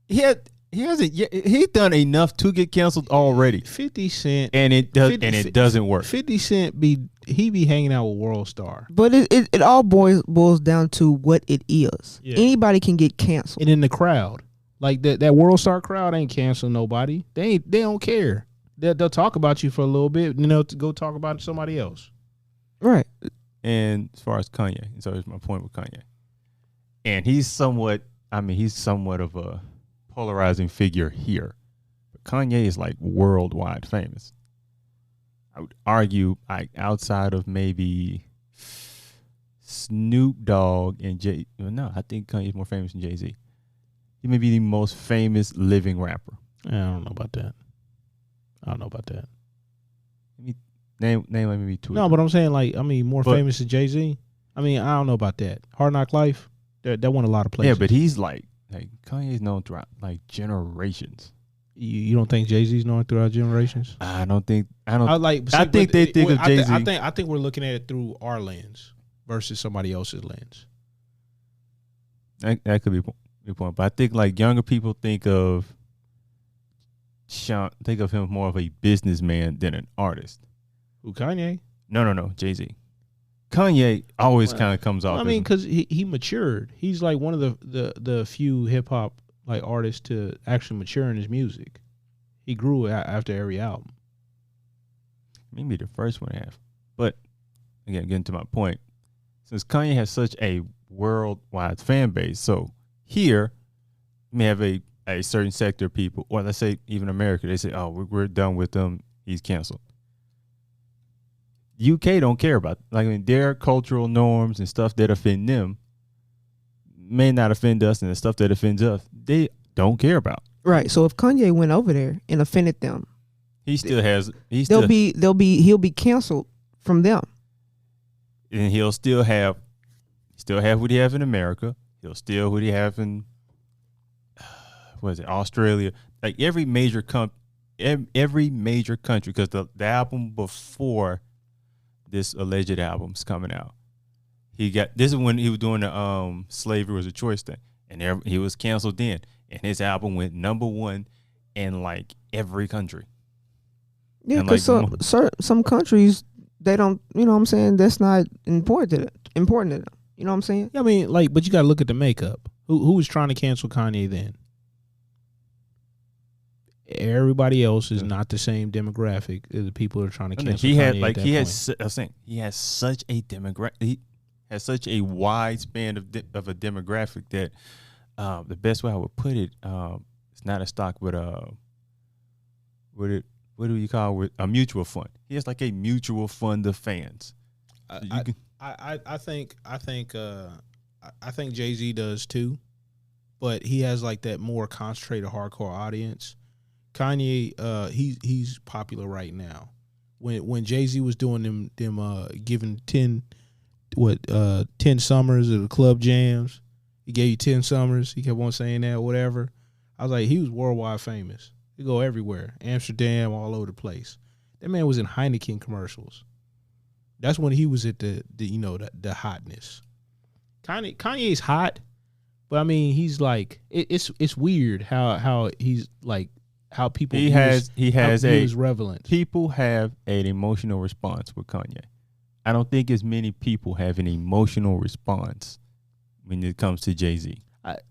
He hasn't yet. He's done enough to get canceled already, 50 Cent and it doesn't work. 50 Cent be hanging out with World Star. But it all boils down to what it is. Yeah. Anybody can get canceled. And in the crowd, like that World Star crowd ain't canceling nobody. They don't care. They'll talk about you for a little bit, to go talk about somebody else. Right. And as far as Kanye, so here's my point with Kanye, and he's somewhat of a polarizing figure here, but Kanye is like worldwide famous. I would argue, like outside of maybe Snoop Dogg and I think Kanye's more famous than Jay-Z. He may be the most famous living rapper. I don't know about that. Name maybe two. No, but I'm saying more famous than Jay-Z. I don't know about that. Hard Knock Life, that won a lot of places. Yeah, but he's like Kanye's known throughout like generations. You don't think Jay-Z's known throughout generations? I think they think of I Jay-Z. I think we're looking at it through our lens versus somebody else's lens. That could be a point, but I think like younger people think of him more of a businessman than an artist. Who, Kanye? No, Jay-Z. Kanye always kind of comes off. Because he matured. He's like one of the few hip hop like artists to actually mature in his music. He grew after every album. Maybe the first one I have, but again, getting to my point, since Kanye has such a worldwide fan base, so here you may have a certain sector of people, or let's say even America, they say, "Oh, we're done with him. He's canceled." UK don't care about their cultural norms and stuff that offend them may not offend us, and the stuff that offends us they don't care about. Right. So if Kanye went over there and offended them, he'll be canceled from them. And he'll still have what he have in America. He'll still what he have in Australia, like every major country, because the album before this alleged album's coming out, this is when he was doing the Slavery Was a Choice thing, and he was canceled then, and his album went #1 in like every country. Yeah, because some countries they don't, what I'm saying, that's not important to them. You know what I'm saying? Yeah, but you got to look at the makeup. Who was trying to cancel Kanye then? Everybody else is not the same demographic as the people who are trying to cancel Kanye. He has such a demographic. He has such a wide span of a demographic that the best way I would put it, it's not a stock, but what do you call it? A mutual fund. He has like a mutual fund of fans. I think Jay-Z does too, but he has like that more concentrated hardcore audience. Kanye, he's popular right now. When Jay-Z was doing them giving 10 summers of the club jams, He gave you 10 summers. He kept on saying that, whatever. I was like, he was worldwide famous. He go everywhere, Amsterdam, all over the place. That man was in Heineken commercials. That's when he was at the the hotness. Kanye's hot, but I mean, he's like it's weird how he's like how people he has relevant. People have an emotional response with Kanye. I don't think as many people have an emotional response when it comes to Jay-Z.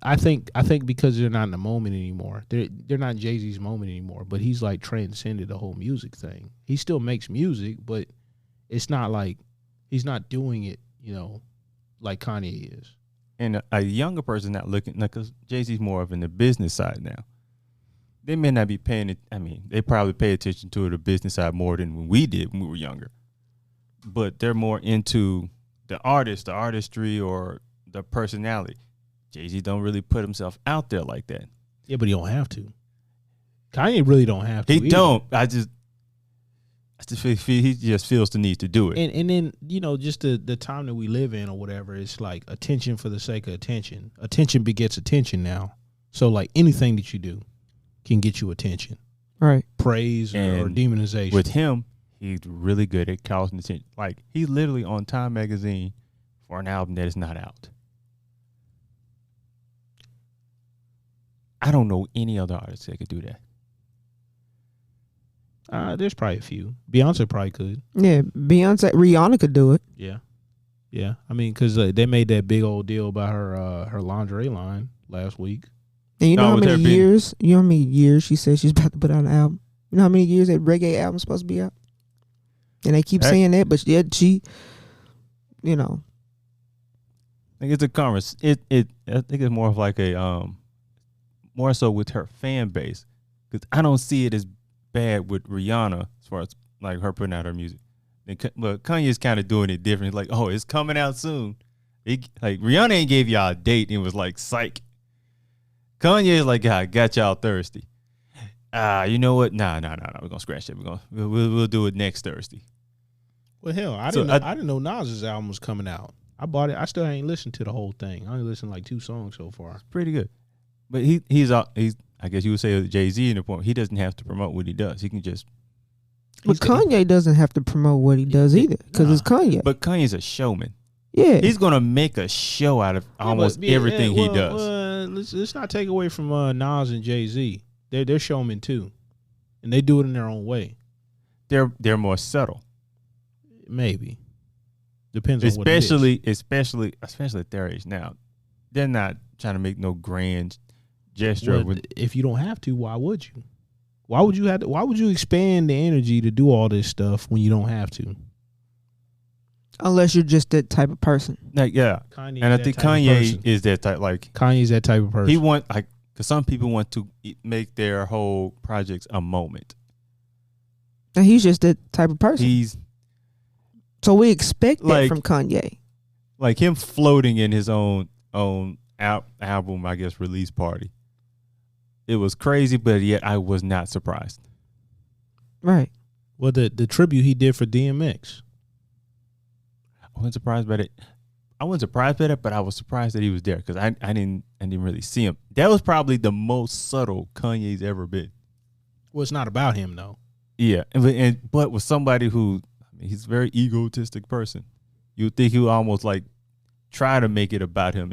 I think because they're not in the moment anymore. They're not Jay-Z's moment anymore. But he's like transcended the whole music thing. He still makes music, but it's not like he's not doing it, like Kanye is. And a younger person not looking, because Jay-Z's more of in the business side now. They may not be paying it. I mean, they probably pay attention to the business side more than when we did when we were younger. But they're more into the artist, the artistry, or the personality. Jay-Z don't really put himself out there like that. Yeah, but he don't have to. Kanye really don't have to. He either. don't. I just feel he just feels the need to do it. And then, just the time that we live in or whatever, it's like attention for the sake of attention. Attention begets attention now. So like anything that you do can get you attention. Right. Praise or demonization. With him, he's really good at causing attention. Like, he's literally on Time Magazine for an album that is not out. I don't know any other artist that could do that. There's probably a few. Beyonce probably could. Yeah, Rihanna could do it. Yeah. Yeah. I mean, because they made that big old deal about her lingerie line last week. And you know No, how with many her being- years? You know how many years she said she's about to put out an album? You know how many years that reggae album's supposed to be out? And they keep saying that, but yet she, I think it's a conversation. I think it's more of like a more so with her fan base, because I don't see it as bad with Rihanna as far as like her putting out her music. But Kanye's kind of doing it different. Like, oh, it's coming out soon. Like Rihanna ain't gave y'all a date and was like, psych. Kanye is like, I got y'all thirsty. You know what? Nah. We're gonna scratch that. We'll do it next Thursday. Well, hell, I didn't know Nas's album was coming out. I bought it. I still ain't listened to the whole thing. I only listened to like 2 songs so far. Pretty good. But he's I guess you would say Jay-Z in the point. He doesn't have to promote what he does. He can just. but Kanye doesn't have to promote what he does either, because it's Kanye. But Kanye's a showman. Yeah, He's gonna make a show out of almost everything he does. Let's not take away from Nas and Jay-Z. They're showmen too, and they do it in their own way. They're more subtle. Maybe depends on what it is. especially at their age now. They're not trying to make no grand gesture. Well, if you don't have to, why would you? Why would you have to? Why would you expand the energy to do all this stuff when you don't have to? unless you're just that type of person. Like, yeah. Kanye And I think Kanye is that type. Like, Kanye's that type of person. he want, like, because some people want to make their whole projects a moment. And he's just that type of person. He's So we expect that like- from Kanye. like him floating in his own album, I guess, release party. It was crazy, but yet I was not surprised. Right. well, the tribute he did for DMX. I wasn't surprised by it. I wasn't surprised by that, but I was surprised that he was there because I didn't really see him. That was probably the most subtle Kanye's ever been. Well, it's not about him though. Yeah, but with somebody who, I mean, he's a very egotistic person. You would think he would almost like try to make it about him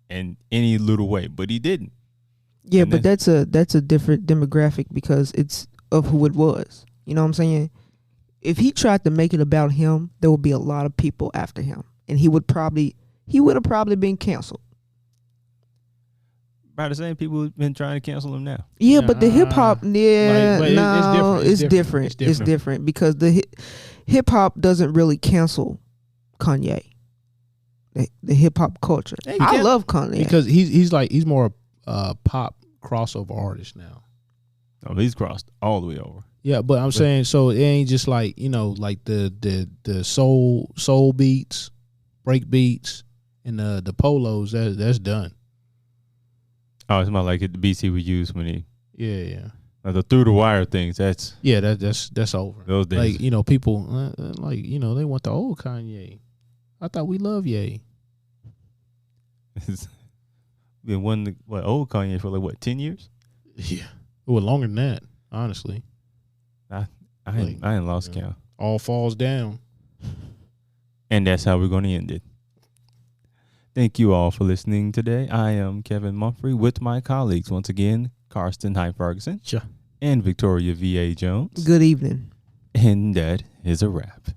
in any little way, but he didn't. Yeah, And but that's a different demographic because it's of who it was. You know what I'm saying? If he tried to make it about him, there would be a lot of people after him, and he would have probably been canceled. By the same people who've been trying to cancel him now. Yeah, but the hip hop, but it's different. It's different because the hip hop doesn't really cancel Kanye. The hip hop culture. Hey, I love Kanye Because he's more a pop crossover artist now. Oh, he's crossed all the way over. Yeah, but I'm saying so it ain't just like, like the soul beats, break beats, and the polos. That's done. Oh, it's more like the beats he would use when he Yeah. the through the wire things. That's That's over. those days. Like, people they want the old Kanye. I thought we love Ye. been one old Kanye for like what 10 years? Yeah. Well, longer than that, honestly. I ain't lost count. All falls down. And that's how we're going to end it. Thank you all for listening today. I am Kevin Mumphrey with my colleagues once again, Karsten Hyde Ferguson Sure. and Victoria V.A. Jones. Good evening. And that is a wrap.